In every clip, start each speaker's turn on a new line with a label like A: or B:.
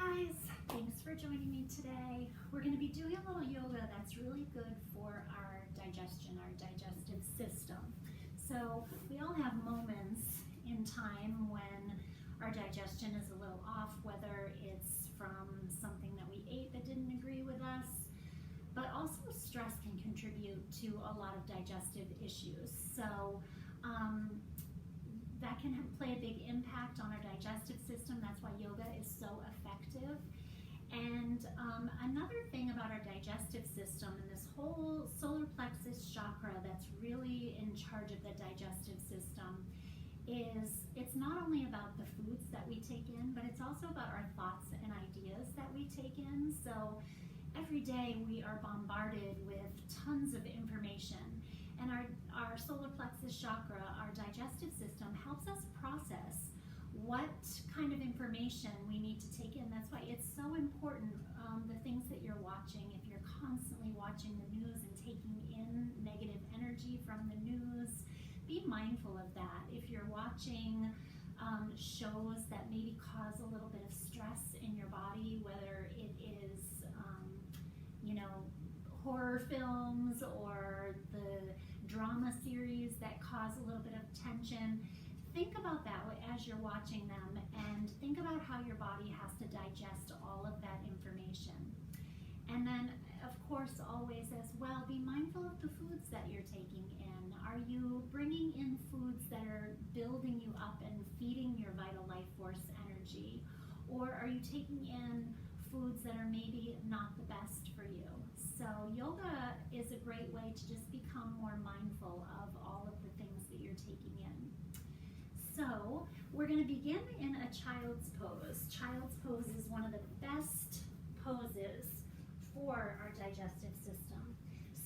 A: guys, thanks for joining me today. We're going to be doing a little yoga that's really good for our digestion, our digestive system. So we all have moments in time when our digestion is a little off, whether it's from something that we ate that didn't agree with us, but also stress can contribute to a lot of digestive issues. So that can play a big impact on our digestive system. That's why yoga is so effective. And another thing about our digestive system and this whole solar plexus chakra that's really in charge of the digestive system is it's not only about the foods that we take in, but it's also about our thoughts and ideas that we take in. So every day we are bombarded with tons of information. And our solar plexus chakra, our digestive system, helps us process what kind of information we need to take in. That's why it's so important, the things that you're watching. If you're constantly watching the news and taking in negative energy from the news, be mindful of that. If you're watching shows that maybe cause a little bit of stress in your body, whether it is, horror films or the drama series that cause a little bit of tension, think about that as you're watching them and think about how your body has to digest all of that information. And then, of course, always as well, be mindful of the foods that you're taking in. Are you bringing in foods that are building you up and feeding your vital life force energy? Or are you taking in foods that are maybe not the best for you? So yoga is a great way to just become more mindful of all of the things that you're taking in. So we're going to begin in a child's pose. Child's pose is one of the best poses for our digestive system.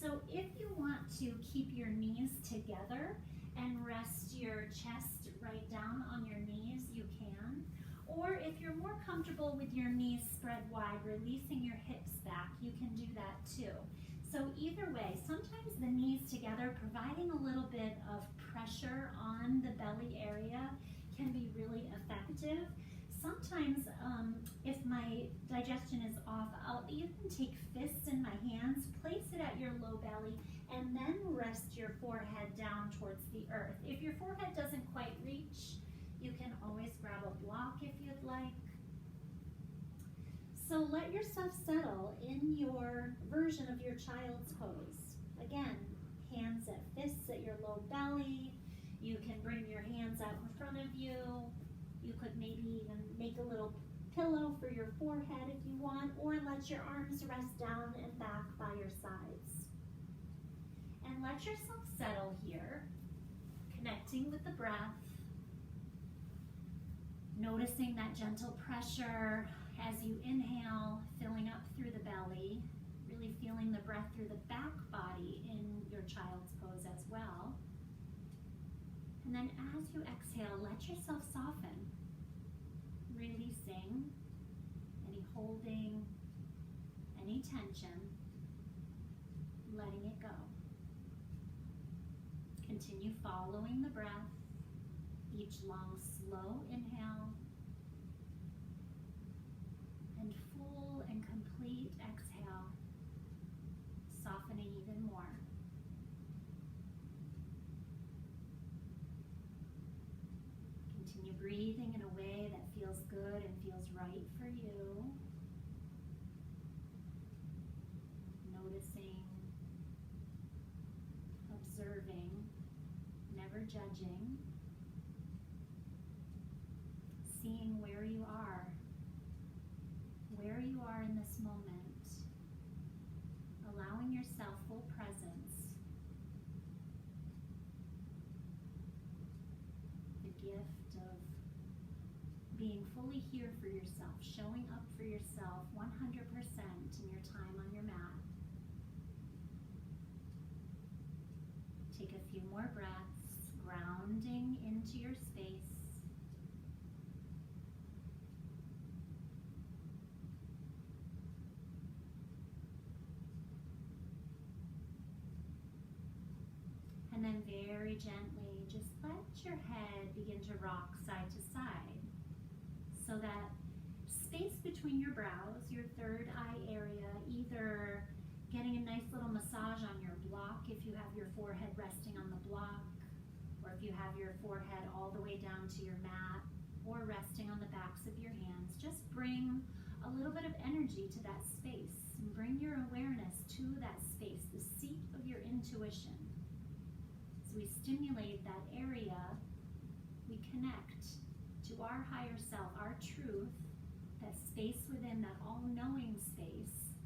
A: So if you want to keep your knees together and rest your chest right down on your knees, you can. Or if you're more comfortable with your knees spread wide, releasing your hips back, you can do that too. So either way, sometimes the knees together, providing a little bit of pressure on the belly area can be really effective. Sometimes if my digestion is off, I'll even take fists in my hands, place it at your low belly, and then rest your forehead down towards the earth. If your forehead doesn't quite reach, you can always grab a block if you'd like. So let yourself settle in your version of your child's pose. Again, hands at fists at your low belly. You can bring your hands out in front of you. You could maybe even make a little pillow for your forehead if you want, or let your arms rest down and back by your sides. And let yourself settle here, connecting with the breath. Noticing that gentle pressure as you inhale, filling up through the belly, really feeling the breath through the back body in your child's pose as well. And then as you exhale, let yourself soften, releasing any holding, any tension, letting it go. Continue following the breath. Each long, slow inhale and full and complete exhale, softening even more. Continue breathing in a way that feels good and feels right for you. Noticing, observing, never judging. Seeing where you are in this moment, allowing yourself full presence, the gift of being fully here for yourself, showing up for yourself 100% in your time on your mat. Take a few more breaths, grounding into your space. And then very gently, just let your head begin to rock side to side so that space between your brows, your third eye area, either getting a nice little massage on your block if you have your forehead resting on the block, or if you have your forehead all the way down to your mat, or resting on the backs of your hands. Just bring a little bit of energy to that space and bring your awareness to that space, the seat of your intuition. As we stimulate that area, we connect to our higher self, our truth, that space within, that all-knowing space,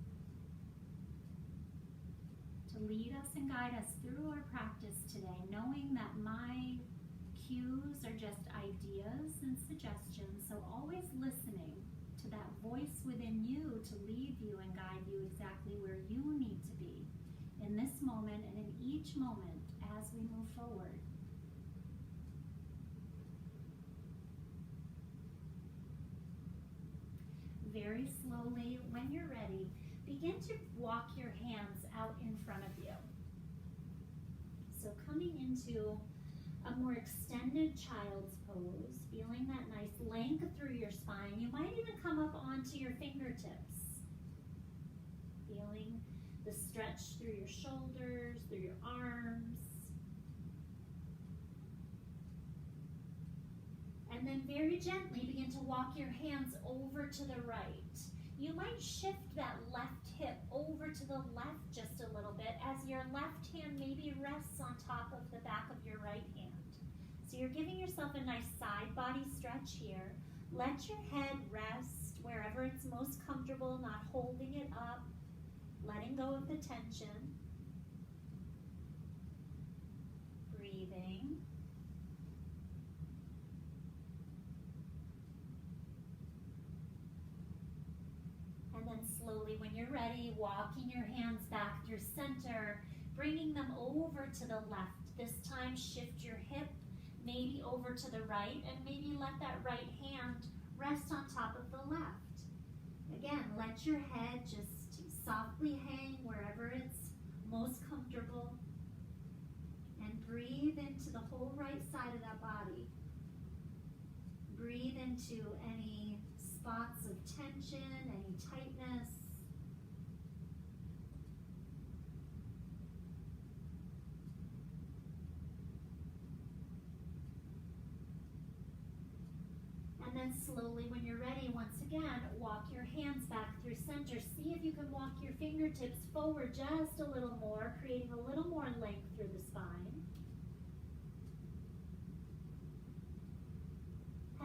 A: to lead us and guide us through our practice today, knowing that my cues are just ideas and suggestions, so always listening to that voice within you to lead you and guide you exactly where you need to be in this moment and in each moment as we move forward. Very slowly, when you're ready, begin to walk your hands out in front of you. So coming into a more extended child's pose, feeling that nice length through your spine. You might even come up onto your fingertips. Feeling the stretch through your shoulders, through your arms. And then very gently begin to walk your hands over to the right. You might shift that left hip over to the left just a little bit as your left hand maybe rests on top of the back of your right hand. So you're giving yourself a nice side body stretch here. Let your head rest wherever it's most comfortable, not holding it up, letting go of the tension. Breathing. And then slowly, when you're ready, walking your hands back through center, bringing them over to the left. This time, shift your hip maybe over to the right, and maybe let that right hand rest on top of the left. Again, let your head just softly hang wherever it's most comfortable, and breathe into the whole right side of that body. Breathe into any spots of tension, any tightness. And then slowly, when you're ready, once again, walk your hands back through center. See if you can walk your fingertips forward just a little more, creating a little more length through the spine.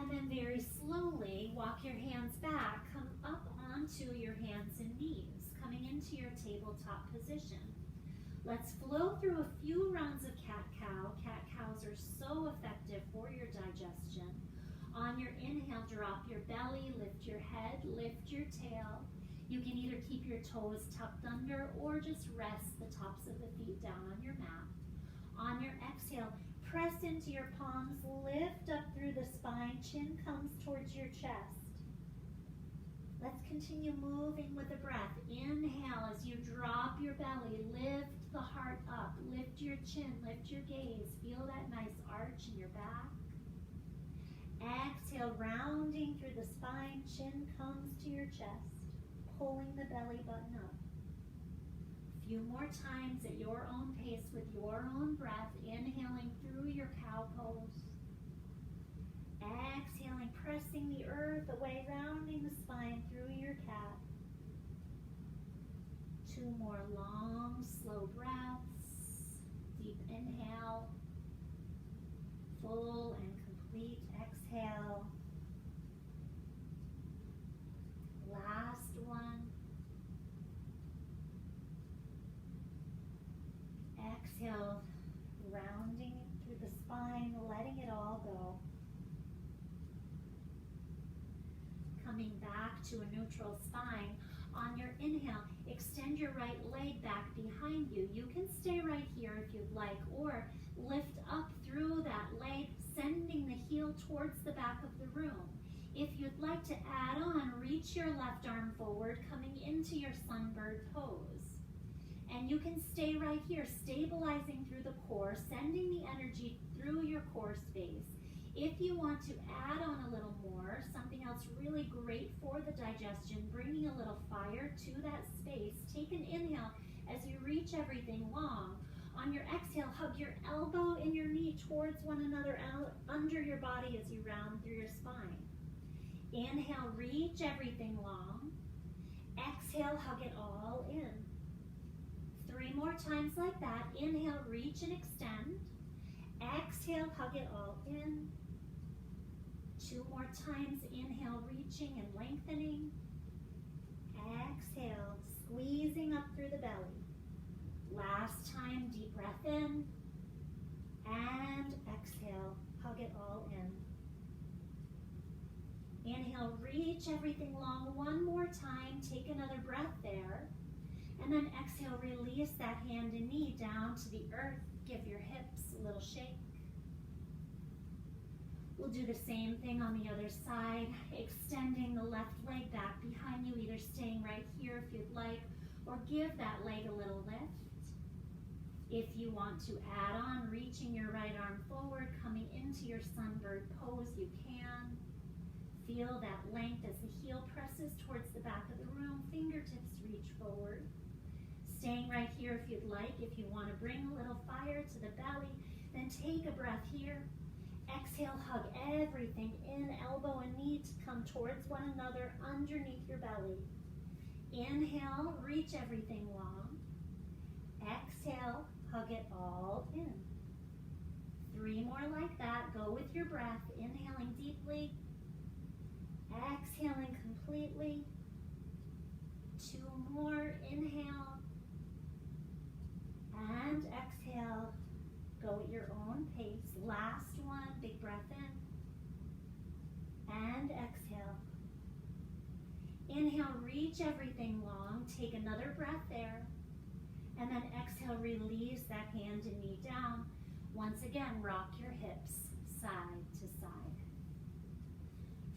A: And then very slowly, walk your hands back, come up onto your hands and knees, coming into your tabletop position. Let's flow through a few rounds of cat-cow. Cat-cows are so effective for your digestion. On your inhale, drop your belly, lift your head, lift your tail. You can either keep your toes tucked under or just rest the tops of the feet down on your mat. On your exhale, press into your palms, lift up through the spine, chin comes towards your chest. Let's continue moving with the breath. Inhale as you drop your belly, lift the heart up, lift your chin, lift your gaze. Feel that nice arch in your back. Exhale, rounding through the spine, chin comes to your chest, pulling the belly button up. A few more times at your own pace with your own breath, inhaling through your cow pose. Exhaling, pressing the earth away, rounding the spine through your cat. 2 more long, slow breaths. Deep inhale, full and complete exhale. Last one. Exhale, rounding through the spine, letting it all go. Coming back to a neutral spine. On your inhale, extend your right leg back behind you. You can stay right here if you'd like, or lift up through that leg, sending the heel towards the back of the room. If you'd like to add on, reach your left arm forward, coming into your sunbird pose. And you can stay right here, stabilizing through the core, sending the energy through your core space. If you want to add on a little more, something else really great for the digestion, bringing a little fire to that space, take an inhale as you reach everything long. On your exhale, hug your elbow and your knee towards one another out under your body as you round through your spine. Inhale, reach everything long. Exhale, hug it all in. 3 more times like that. Inhale, reach and extend. Exhale, hug it all in. 2 more times. Inhale, reaching and lengthening. Exhale, squeezing up through the belly. Last time, deep breath in. And exhale, hug it all in. Inhale, reach everything long 1 more time. Take another breath there. And then exhale, release that hand and knee down to the earth. Give your hips a little shake. We'll do the same thing on the other side, extending the left leg back behind you, either staying right here if you'd like, or give that leg a little lift. If you want to add on, reaching your right arm forward, coming into your sunbird pose, you can. Feel that length as the heel presses towards the back of the room, fingertips reach forward. Staying right here if you'd like. If you want to bring a little fire to the belly, then take a breath here. Exhale, hug everything in, elbow and knee to come towards one another underneath your belly. Inhale, reach everything long. Exhale, hug it all in. 3 more like that. Go with your breath. Inhaling deeply. Exhaling completely. 2 more. Inhale. And exhale. Go at your own pace. Last one. Big breath in. And exhale. Inhale, reach everything long. Take another breath there. And then exhale, release that hand and knee down. Once again, rock your hips side to side.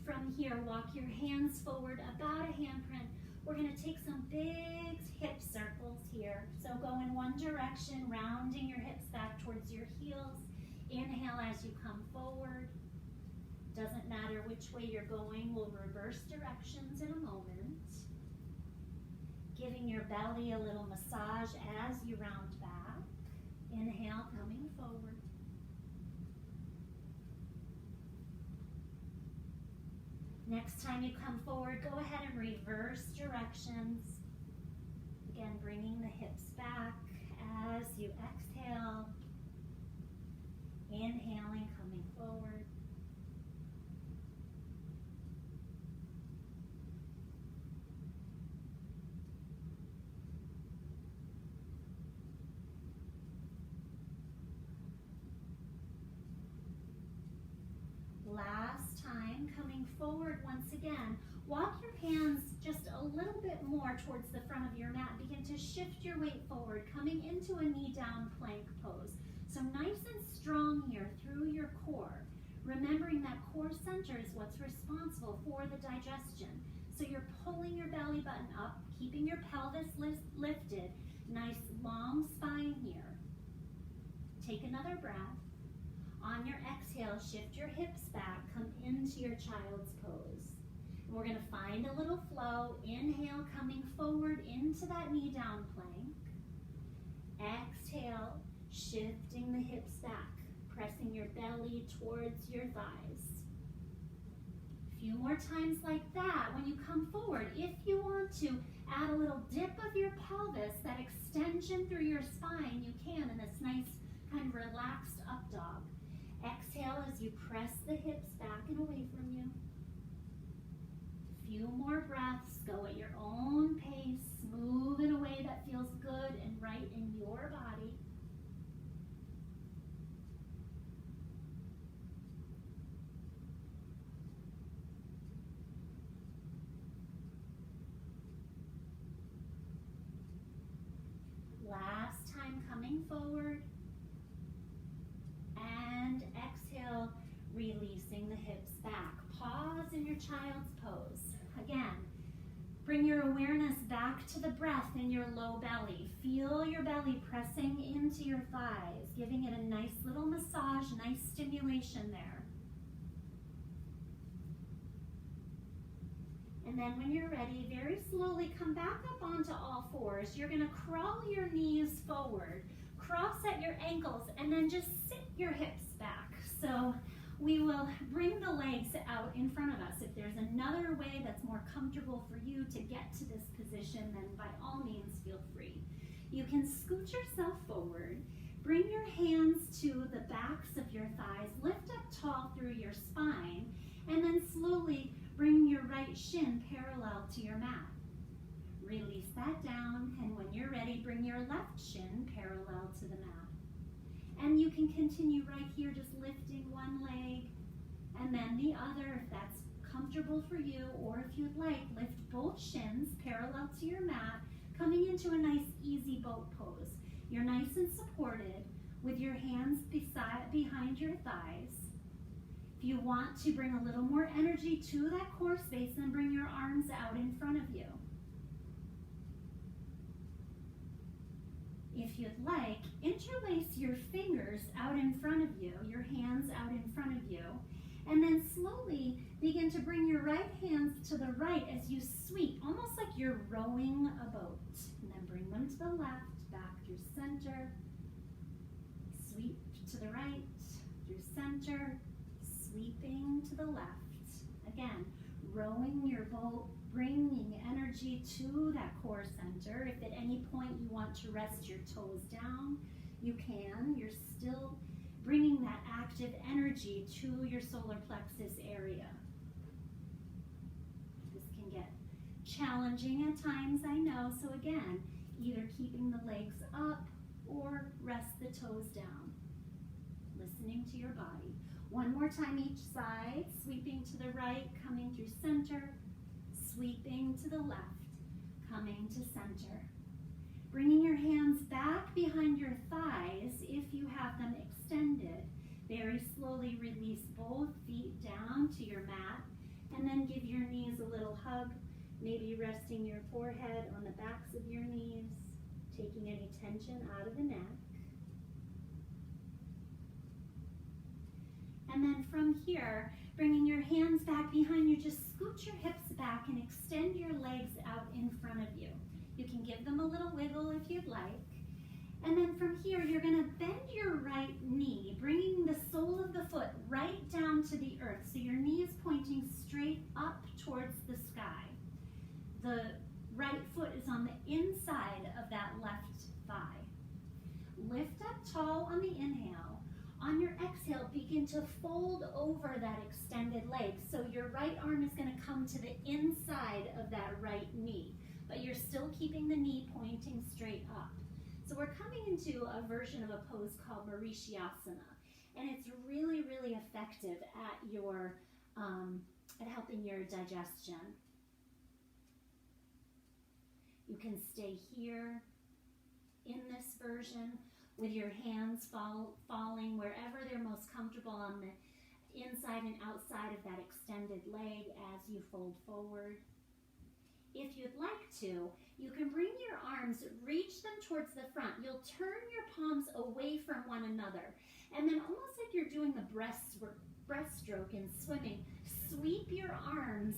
A: From here, walk your hands forward about a handprint. We're going to take some big hip circles here. So go in one direction, rounding your hips back towards your heels. Inhale as you come forward. Doesn't matter which way you're going. We'll reverse directions in a moment. Giving your belly a little massage as you round back. Inhale, coming forward. Next time you come forward, go ahead and reverse directions. Again, bringing the hips back as you exhale. Inhaling, coming forward. Last time, coming forward once again. Walk your hands just a little bit more towards the front of your mat. Begin to shift your weight forward, coming into a knee down plank pose. So nice and strong here through your core. Remembering that core center is what's responsible for the digestion. So you're pulling your belly button up, keeping your pelvis lifted. Nice long spine here. Take another breath. On your exhale, shift your hips back, come into your child's pose. And we're going to find a little flow. Inhale, coming forward into that knee down plank. Exhale, shifting the hips back, pressing your belly towards your thighs. A few more times like that. When you come forward, if you want to add a little dip of your pelvis, that extension through your spine, you can in this nice kind of relaxed up dog. Exhale as you press the hips back and away from you. Few more breaths. Go at your own pace. Move in a way that feels good and right in your body. Last time, coming forward. And exhale, releasing the hips back. Pause in your child's pose. Again, bring your awareness back to the breath in your low belly. Feel your belly pressing into your thighs, giving it a nice little massage, nice stimulation there. And then when you're ready, very slowly come back up onto all fours. You're gonna crawl your knees forward, cross at your ankles, and then just sit your hips back. So we will bring the legs out in front of us. If there's another way that's more comfortable for you to get to this position, then by all means, feel free. You can scoot yourself forward, bring your hands to the backs of your thighs, lift up tall through your spine, and then slowly bring your right shin parallel to your mat. Release that down, and when you're ready, bring your left shin parallel to the mat. And you can continue right here, just lifting one leg and then the other if that's comfortable for you, or if you'd like, lift both shins parallel to your mat, coming into a nice easy boat pose. You're nice and supported with your hands behind your thighs. If you want to bring a little more energy to that core space, then bring your arms out in front of you. If you'd like, interlace your fingers out in front of you, your hands out in front of you, and then slowly begin to bring your right hands to the right as you sweep, almost like you're rowing a boat. And then bring them to the left, back through center, sweep to the right, through center, sweeping to the left. Again, rowing your boat, bringing energy to that core center. If at any point you want to rest your toes down, you can. You're still bringing that active energy to your solar plexus area. This can get challenging at times, I know. So again, either keeping the legs up or rest the toes down. Listening to your body. One more time each side, sweeping to the right, coming through center, sweeping to the left, coming to center. Bringing your hands back behind your thighs if you have them extended. Very slowly release both feet down to your mat, and then give your knees a little hug, maybe resting your forehead on the backs of your knees, taking any tension out of the neck. And then from here, bringing your hands back behind you, just scoot your hips back and extend your legs out in front of you. You can give them a little wiggle if you'd like. And then from here, you're going to bend your right knee, bringing the sole of the foot right down to the earth. So your knee is pointing straight up towards the sky. The right foot is on the inside of that left thigh. Lift up tall on the inhale. On your exhale, begin to fold over that extended leg. So your right arm is going to come to the inside of that right knee, but you're still keeping the knee pointing straight up. So we're coming into a version of a pose called Mauritiasana, and it's really, really effective at your at helping your digestion. You can stay here in this version, with your hands falling wherever they're most comfortable on the inside and outside of that extended leg as you fold forward. If you'd like to, you can bring your arms, reach them towards the front. You'll turn your palms away from one another, and then almost like you're doing the breaststroke in swimming, sweep your arms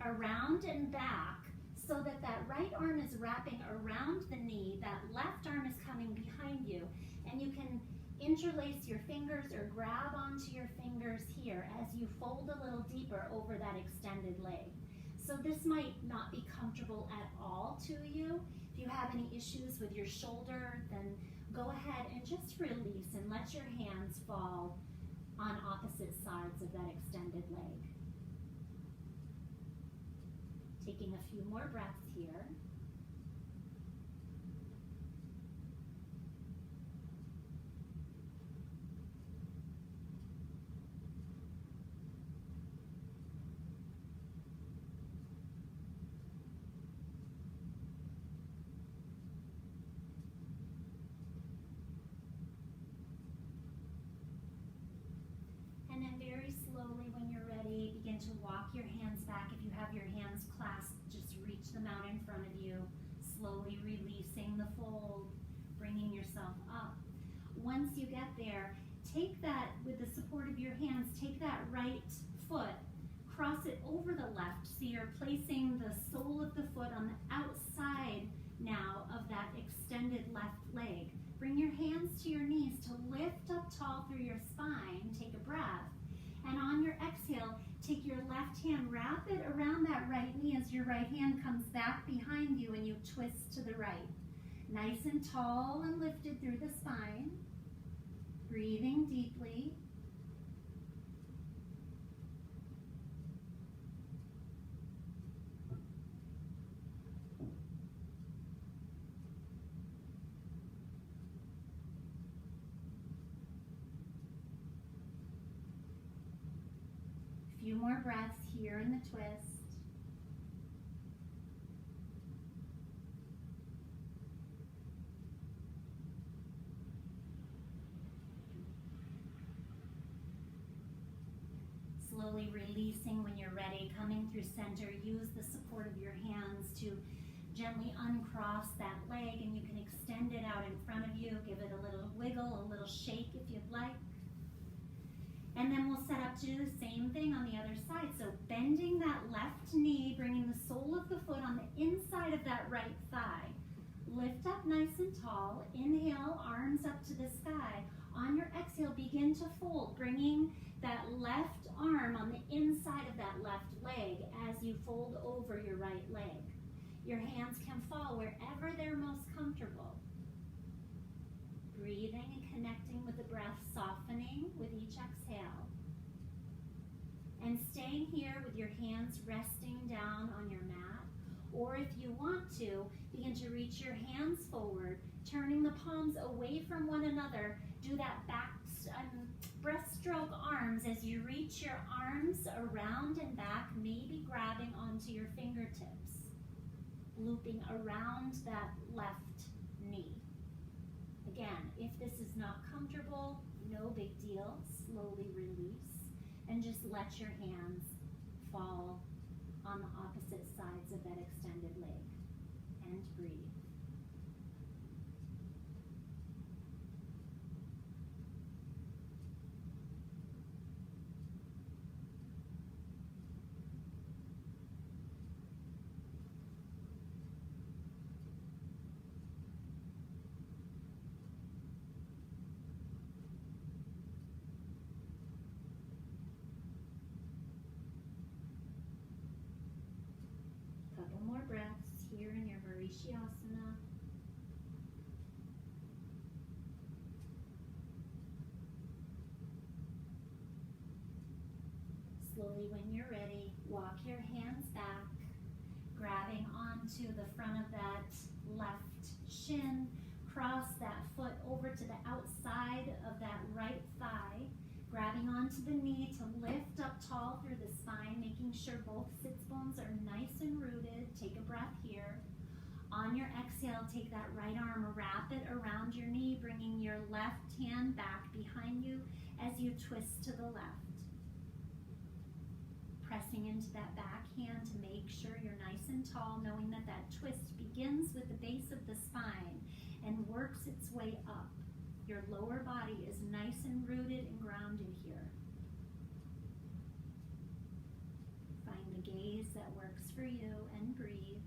A: around and back, so that that right arm is wrapping around the knee, that left arm is coming behind you, and you can interlace your fingers or grab onto your fingers here as you fold a little deeper over that extended leg. So this might not be comfortable at all to you. If you have any issues with your shoulder, then go ahead and just release and let your hands fall on opposite sides of that extended leg. Taking a few more breaths here. And then very slowly, when you're ready, begin to walk your hands back. If you have your hands clasped, just reach them out in front of you, slowly releasing the fold, bringing yourself up. Once you get there, take that, with the support of your hands, take that right foot, cross it over the left, so you're placing the sole of the foot on the outside now of that extended left leg. Bring your hands to your knees to lift up tall through your spine. Take a breath. And on your exhale, take your left hand, wrap it around that right knee as your right hand comes back behind you and you twist to the right. Nice and tall and lifted through the spine. Breathing deeply. A few more breaths here in the twist. Slowly releasing when you're ready, coming through center. Use the support of your hands to gently uncross that leg, and you can extend it out in front of you. Give it a little wiggle, a little shake if you'd like. And then we'll set up to do the same thing on the other side. So bending that left knee, bringing the sole of the foot on the inside of that right thigh. Lift up nice and tall. Inhale, arms up to the sky. On your exhale, begin to fold, bringing that left arm on the inside of that left leg as you fold over your right leg. Your hands can fall wherever they're most comfortable. Breathing and connecting with the breath, softening with each exhale. And staying here with your hands resting down on your mat. Or if you want to, begin to reach your hands forward, turning the palms away from one another. Do that back breaststroke arms as you reach your arms around and back, maybe grabbing onto your fingertips. Looping around that left knee. Again, if this is not comfortable, no big deal. Slowly release and just let your hands fall on the opposite sides of that extended leg. And breathe. Couple more breaths here in your Varishyasana. Slowly, when you're ready, walk your hands back, grabbing onto the front of that left shin. Cross that foot over to the outside of that right thigh. Grabbing onto the knee to lift up tall through the spine, making sure both sits bones are nice and rooted. Take a breath here. On your exhale, take that right arm, wrap it around your knee, bringing your left hand back behind you as you twist to the left. Pressing into that back hand to make sure you're nice and tall, knowing that that twist begins with the base of the spine and works its way up. Your lower body is nice and rooted and grounded here. Find the gaze that works for you and breathe.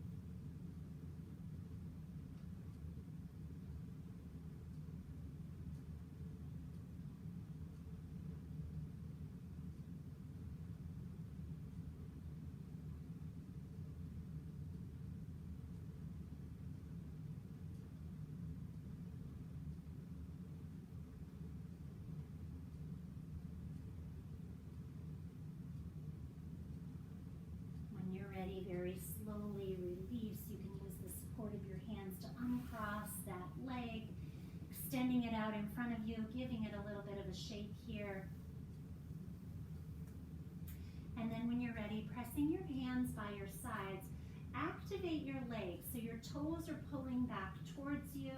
A: Very slowly release. You can use the support of your hands to uncross that leg, extending it out in front of you, giving it a little bit of a shake here. And then when you're ready, pressing your hands by your sides, activate your legs so your toes are pulling back towards you,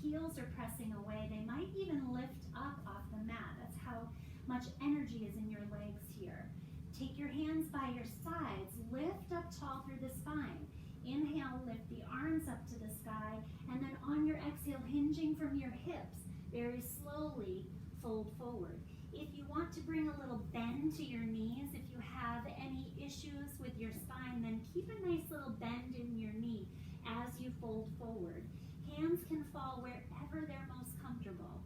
A: heels are pressing away. They might even lift up off the mat. That's how much energy is in your legs here. Take your hands by your sides, lift up tall through the spine. Inhale, lift the arms up to the sky, and then on your exhale, hinging from your hips, very slowly fold forward. If you want want to bring a little bend to your knees. If you have any issues with your spine, then keep a nice little bend in your knee as you fold forward. Hands can fall wherever they're most comfortable.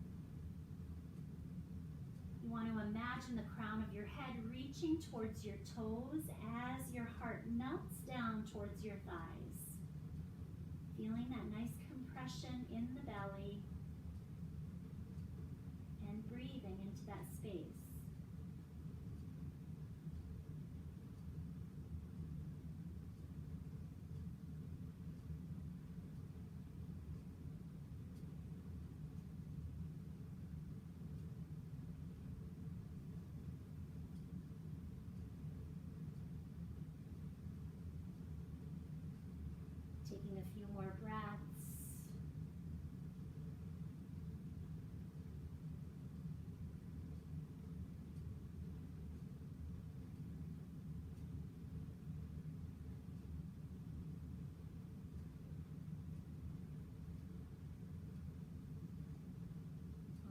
A: You want to imagine the crown of your head reaching towards your toes as your heart melts down towards your thighs. Feeling that nice compression in the belly and breathing into that space. Taking a few more breaths.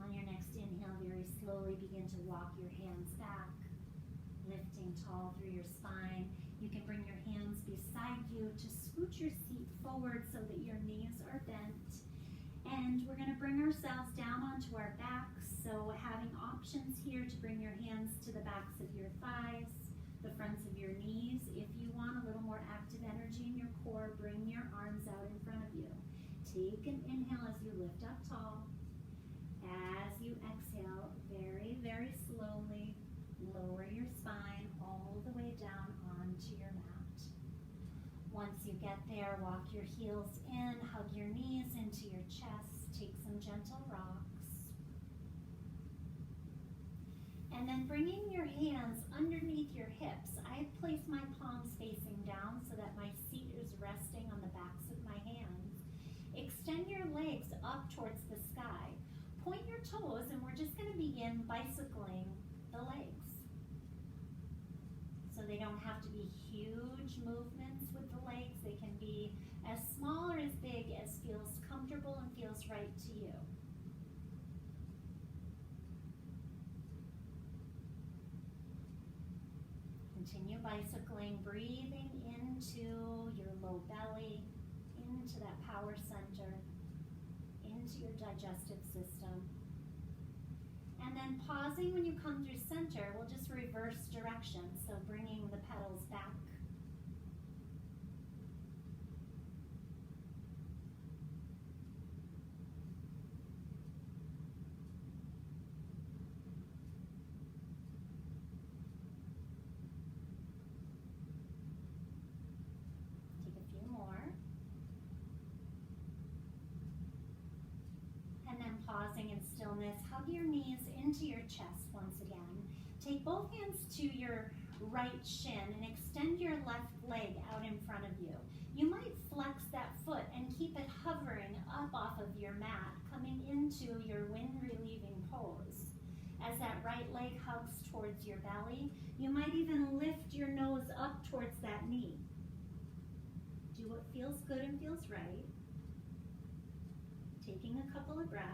A: On your next inhale, very slowly begin to walk your hands back, lifting tall through your spine. You can bring your hands beside you to scoot your seat forward so that your knees are bent. And we're going to bring ourselves down onto our backs. So having options here to bring your hands to the backs of your thighs, the fronts of your knees. If you want a little more active energy in your core, bring your arms out in front of you. Take an inhale as you lift up tall. As you exhale, very, very slowly, lower your spine all the way down onto your mat. Once you get there, walk your heels in, hug your knees into your chest, take some gentle rocks. And then bringing your hands underneath your hips, I place my palms facing down so that my seat is resting on the backs of my hands. Extend your legs up towards the sky. Point your toes, and we're just going to begin bicycling the legs. So they don't have to be huge movements with the legs. They can be as small or as big as feels comfortable and feels right to you. Continue bicycling, breathing into your low belly, into that power center, into your digestive system. And then pausing when you come through center, we'll just reverse direction. So bringing the pedals back. Take a few more. And then pausing in stillness, hug your knees into your chest once again. Take both hands to your right shin and extend your left leg out in front of you. You might flex that foot and keep it hovering up off of your mat, coming into your wind-relieving pose. As that right leg hugs towards your belly, you might even lift your nose up towards that knee. Do what feels good and feels right. Taking a couple of breaths.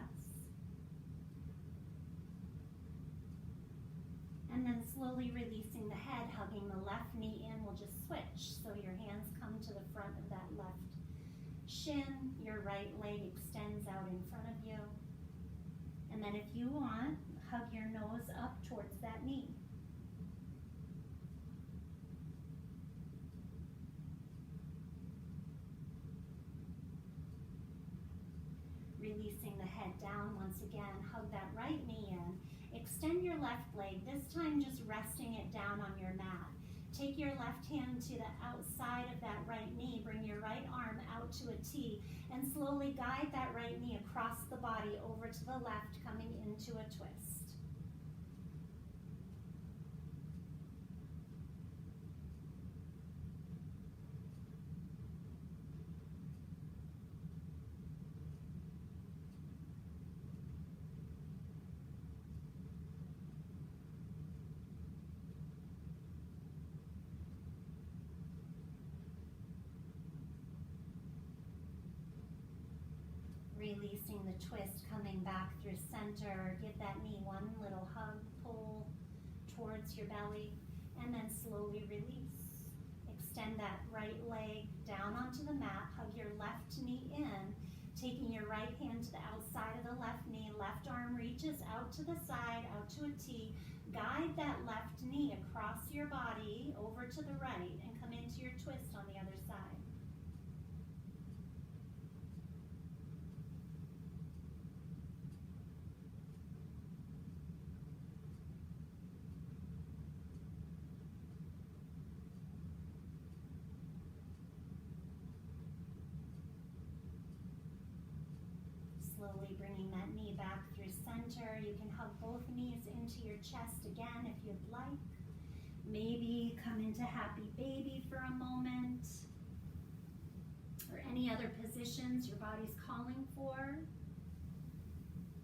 A: And then slowly releasing the head, hugging the left knee in. We'll just switch. So your hands come to the front of that left shin. Your right leg extends out in front of you. And then if you want, hug your nose up towards that knee. Releasing the head down once again, hug that right knee in. Extend your left leg, this time just resting it down on your mat. Take your left hand to the outside of that right knee, bring your right arm out to a T, and slowly guide that right knee across the body over to the left, coming into a twist. Releasing the twist, coming back through center. Give that knee one little hug, pull, towards your belly, and then slowly release. Extend that right leg down onto the mat, hug your left knee in, taking your right hand to the outside of the left knee, left arm reaches out to the side, out to a T. Guide that left knee across your body over to the right and come into your twist on the other side. Slowly bringing that knee back through center. You can hug both knees into your chest again if you'd like. Maybe come into happy baby for a moment, or any other positions your body's calling for.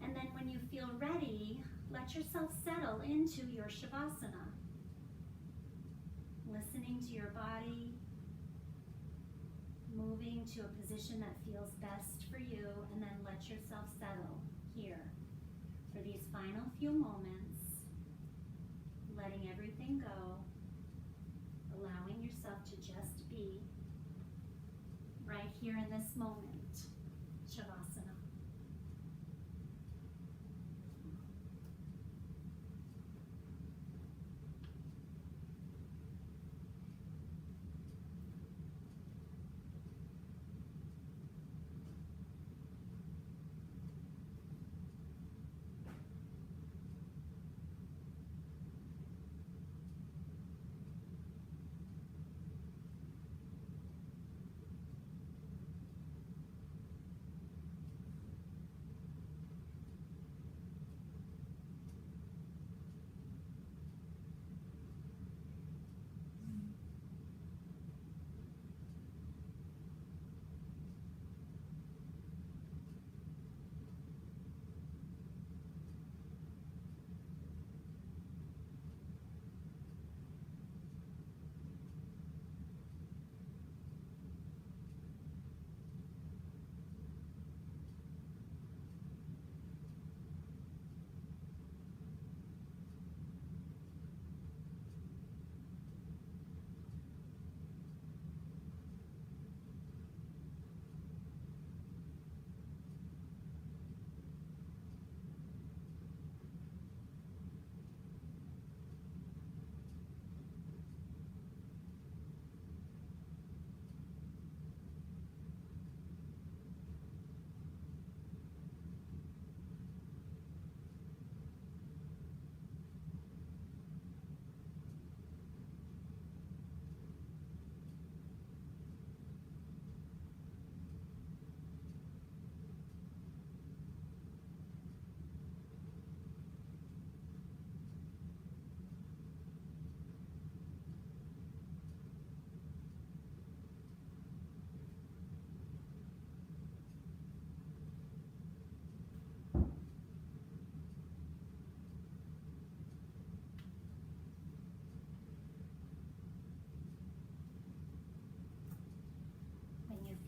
A: And then when you feel ready, let yourself settle into your Shavasana. Listening to your body, moving to a position that feels best for you, and then let yourself settle here for these final few moments, letting everything go, allowing yourself to just be right here in this moment, Shavasana.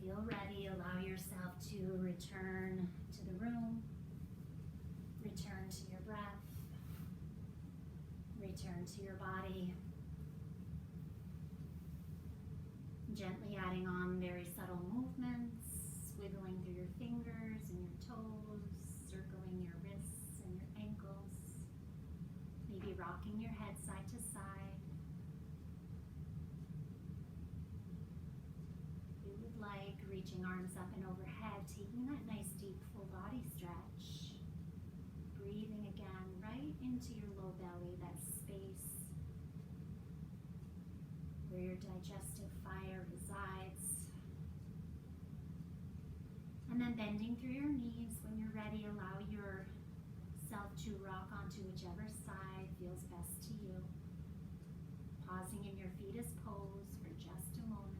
A: Feel ready, allow yourself to return to the room, return to your breath, return to your body. Gently adding on very subtle movements, wiggling through your fingers and your toes, circling your wrists and your ankles, maybe rocking your head side to side. Like reaching arms up and overhead, taking that nice deep full body stretch. Breathing again right into your low belly, that space where your digestive fire resides. And then bending through your knees. When you're ready, allow yourself to rock onto whichever side feels best to you. Pausing in your fetus pose for just a moment.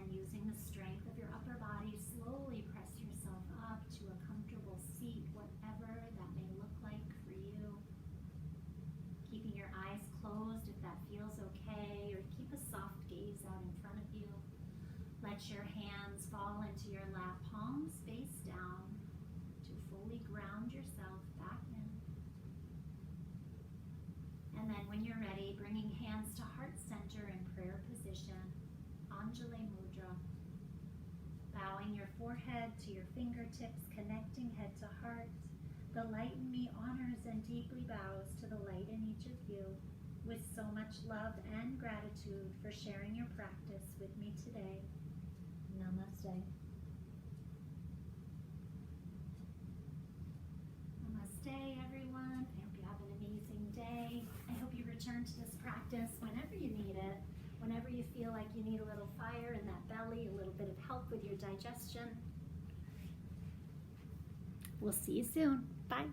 A: Using the strength of your upper body, slowly press yourself up to a comfortable seat, whatever that may look like for you. Keeping your eyes closed if that feels okay, or keep a soft gaze out in front of you. Let your hands fall into your lap, palms face down, to fully ground your when you're ready, bringing hands to heart center in prayer position, Anjali Mudra. Bowing your forehead to your fingertips, connecting head to heart. The light in me honors and deeply bows to the light in each of you, with so much love and gratitude for sharing your practice with me today. Namaste. Namaste, everyone. I hope you have an amazing day. I hope you return to this practice whenever you need it, whenever you feel like you need a little fire in that belly, a little bit of help with your digestion. We'll see you soon. Bye.